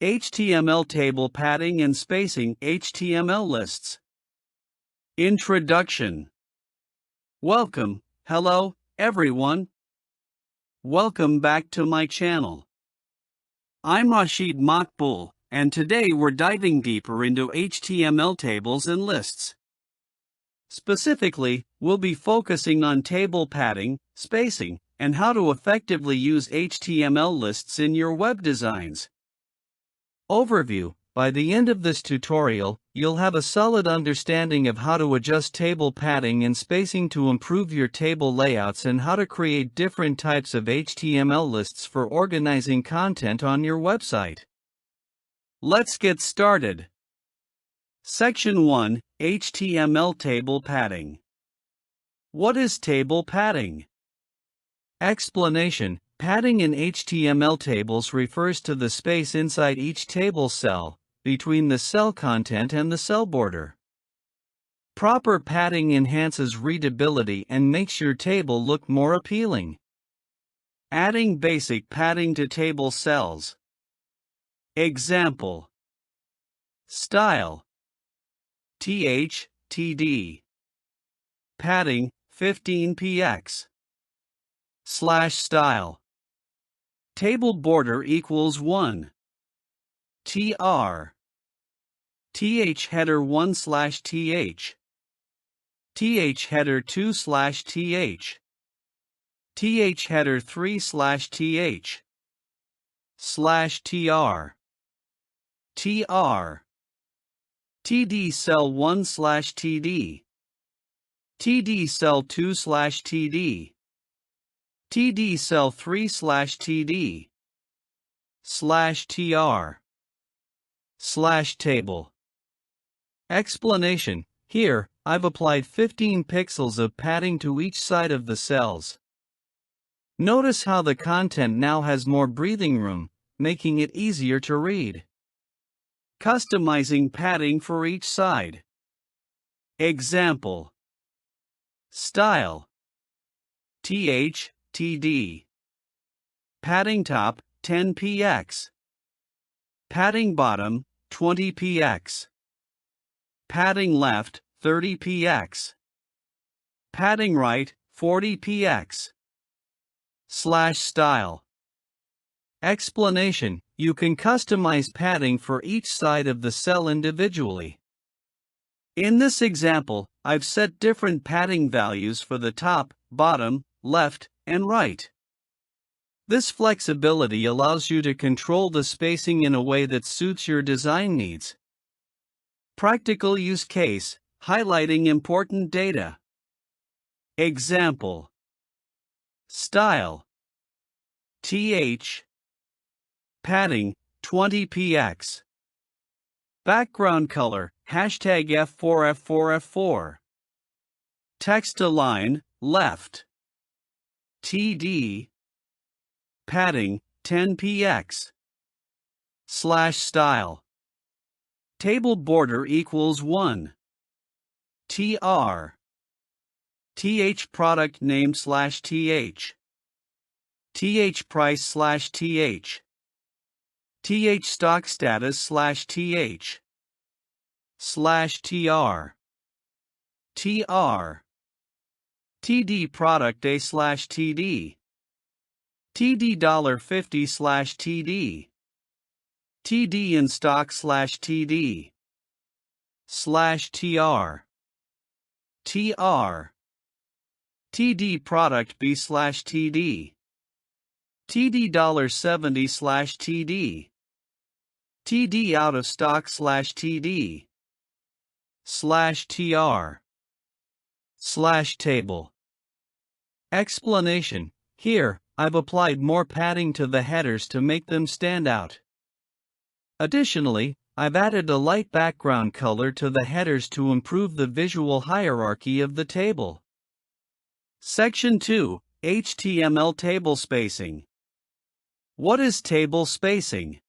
HTML table padding and spacing HTML lists. Introduction. Welcome, hello, everyone. Welcome back to my channel. I'm Rashid Makbul, and today we're diving deeper into HTML tables and lists. Specifically, we'll be focusing on table padding, spacing, and how to effectively use HTML lists in your web designs. Overview. By the end of this tutorial, you'll have a solid understanding of how to adjust table padding and spacing to improve your table layouts and how to create different types of HTML lists for organizing content on your website. Let's get started. Section 1. HTML table padding. What is table padding? Explanation. Padding in HTML tables refers to the space inside each table cell, between the cell content and the cell border. Proper padding enhances readability and makes your table look more appealing. Adding basic padding to table cells. Example. Style. TD. Padding, 15px. /style. Table border equals 1. TR. Header 1/th. Header 2/th. Header 3/th. /tr. TD cell 1/td. TD cell 2/td. TD cell 3/td. /tr. /table. Explanation. Here, I've applied 15 pixels of padding to each side of the cells. Notice how the content now has more breathing room, making it easier to read. Customizing padding for each side. Example. Style. TD. Padding top, 10px. Padding bottom, 20px. Padding left, 30px. Padding right, 40px. /style. Explanation. You can customize padding for each side of the cell individually. In this example, I've set different padding values for the top, bottom, left, and right. This flexibility allows you to control the spacing in a way that suits your design needs. Practical use case, highlighting important data. Example. Style. Padding, 20px. Background color, #F4F4F4. Text align, left. TD. Padding, 10px. /style. Table border equals 1. TR. Product name /th. Price /th. Stock status /th. /tr. TD product day /td. TD $50 TD in stock /td. TR. TD product B /td. TD $70 TD. TD out of stock /td. /tr. /table. Explanation. Here, I've applied more padding to the headers to make them stand out. Additionally, I've added a light background color to the headers to improve the visual hierarchy of the table. Section 2. HTML table spacing. What is table spacing?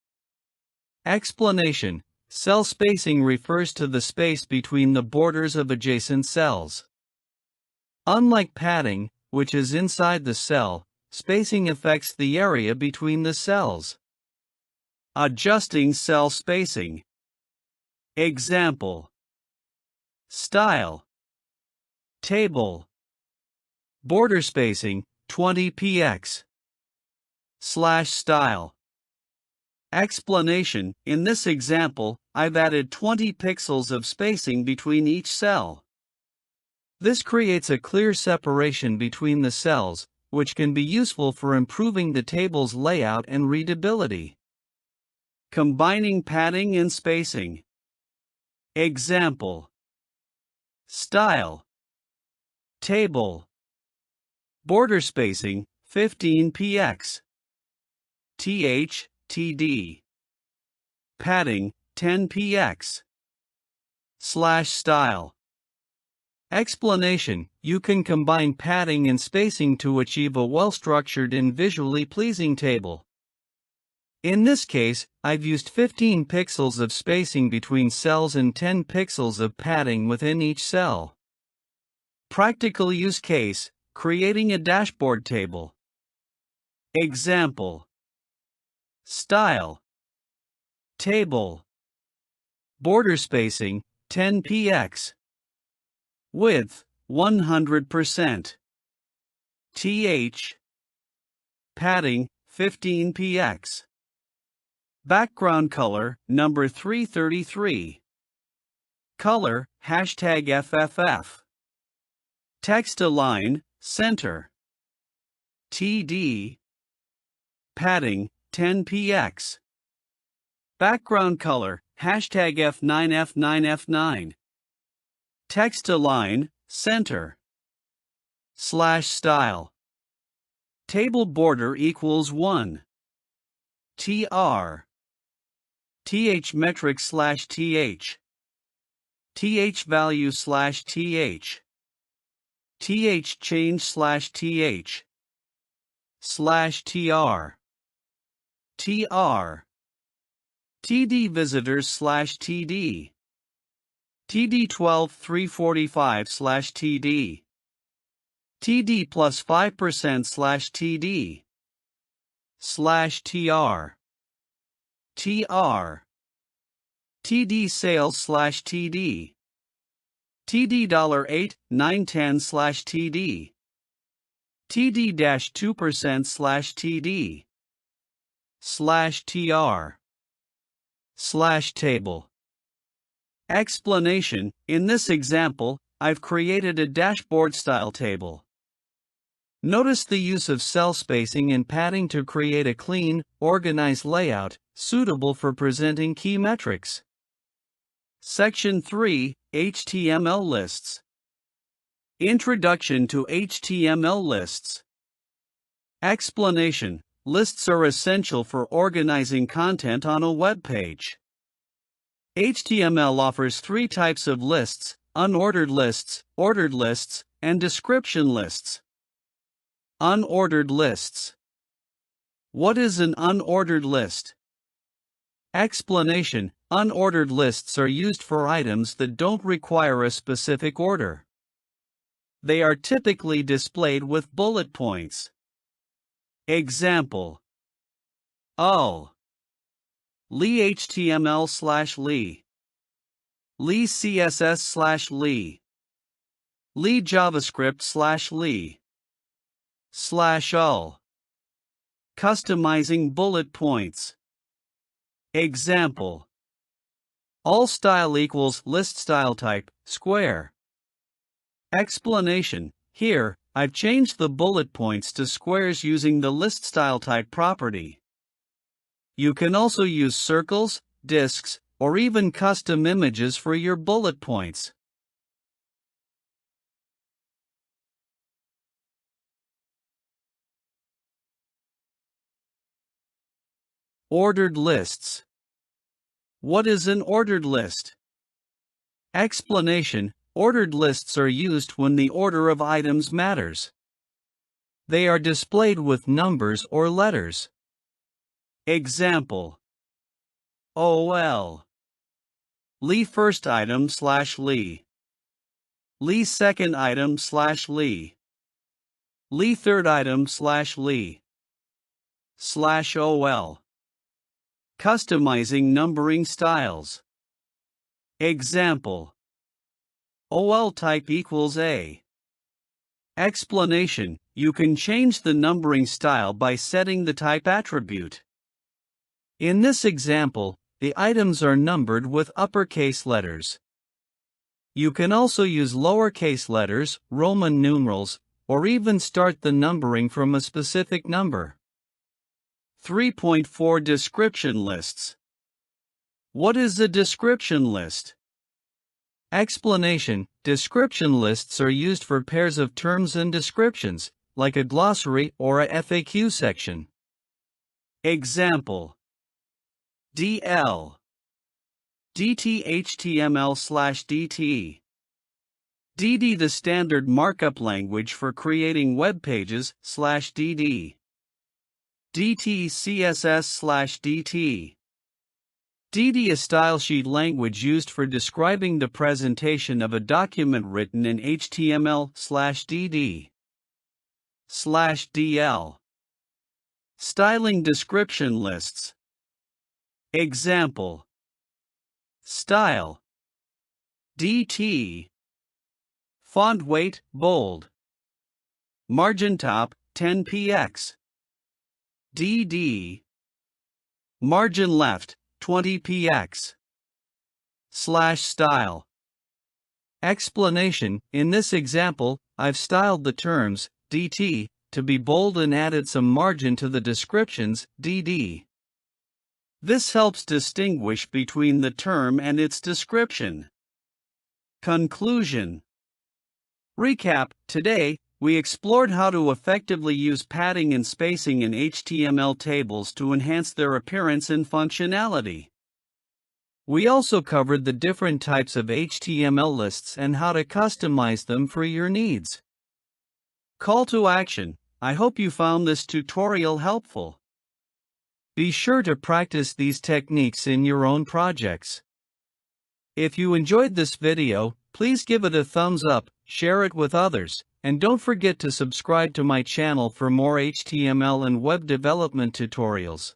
Explanation. Cell spacing refers to the space between the borders of adjacent cells. Unlike padding, which is inside the cell, spacing affects the area between the cells. Adjusting cell spacing. Example. Style. Table. Border spacing, 20 px. /style. Explanation. In this example, I've added 20 pixels of spacing between each cell. This creates a clear separation between the cells, which can be useful for improving the table's layout and readability. Combining padding and spacing. Example. Style. Table. Border spacing, 15 px. TD. Padding, 10 px. /style. Explanation. You can combine padding and spacing to achieve a well-structured and visually pleasing table. In this case, I've used 15 pixels of spacing between cells and 10 pixels of padding within each cell. Practical use case: creating a dashboard table. Example. Style. Table. Border spacing, 10 px. Width, 100%. Padding, 15 px. Background color, number 333. Color, #FFF. Text align, center. TD. Padding, 10 px. Background color, #F9F9F9. Text align, center. /style. Table border equals 1. TR. TH metric /TH. TH value /TH. TH change /TH. /TR. TR. TD visitors /TD. TD 12345 /TD. TD plus 5% /TD. /TR. TR. TD sales /TD. TD $8, 9, 10 /TD. TD-2% /TD. /TR. /table. Explanation. In this example, I've created a dashboard style table. Notice the use of cell spacing and padding to create a clean, organized layout, suitable for presenting key metrics. Section 3, HTML lists. Introduction to HTML lists. Explanation. Lists are essential for organizing content on a web page. HTML offers three types of lists: unordered lists, ordered lists, and description lists. Unordered lists. What is an unordered list? Explanation. Unordered lists are used for items that don't require a specific order. They are typically displayed with bullet points. Example. Lee HTML /Lee. Lee CSS /Lee. Lee JavaScript /Lee. /ul. Customizing bullet points. Example. All style equals list style type, square. Explanation. Here, I've changed the bullet points to squares using the list style type property. You can also use circles, disks, or even custom images for your bullet points. Ordered lists. What is an ordered list? Explanation. Ordered lists are used when the order of items matters. They are displayed with numbers or letters. Example. Lee first item /Lee. Lee second item /Lee. Lee third item /Lee. /OL. Customizing numbering styles. Example: OL type equals A. Explanation: you can change the numbering style by setting the type attribute. In this example, the items are numbered with uppercase letters. You can also use lowercase letters, Roman numerals, or even start the numbering from a specific number. 3.4 Description lists. What is a description list? Explanation: description lists are used for pairs of terms and descriptions, like a glossary or a FAQ section. Example: DL DT HTML/DT. DD, the standard markup language for creating web pages, /DD. DT CSS/DT. DD, a stylesheet language used for describing the presentation of a document written in HTML/DD. /DL. Styling description lists. Example: style DT. Font weight bold. Margin top 10 px. DD. Margin left 20 px. /style. Explanation: in this example, I've styled the terms DT to be bold and added some margin to the descriptions DD. This helps distinguish between the term and its description. Conclusion. Recap: today, we explored how to effectively use padding and spacing in HTML tables to enhance their appearance and functionality. We also covered the different types of HTML lists and how to customize them for your needs. Call to action: I hope you found this tutorial helpful. Be sure to practice these techniques in your own projects. If you enjoyed this video, please give it a thumbs up, share it with others, and don't forget to subscribe to my channel for more HTML and web development tutorials.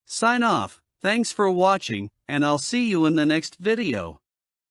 Sign off. Thanks for watching, and I'll see you in the next video.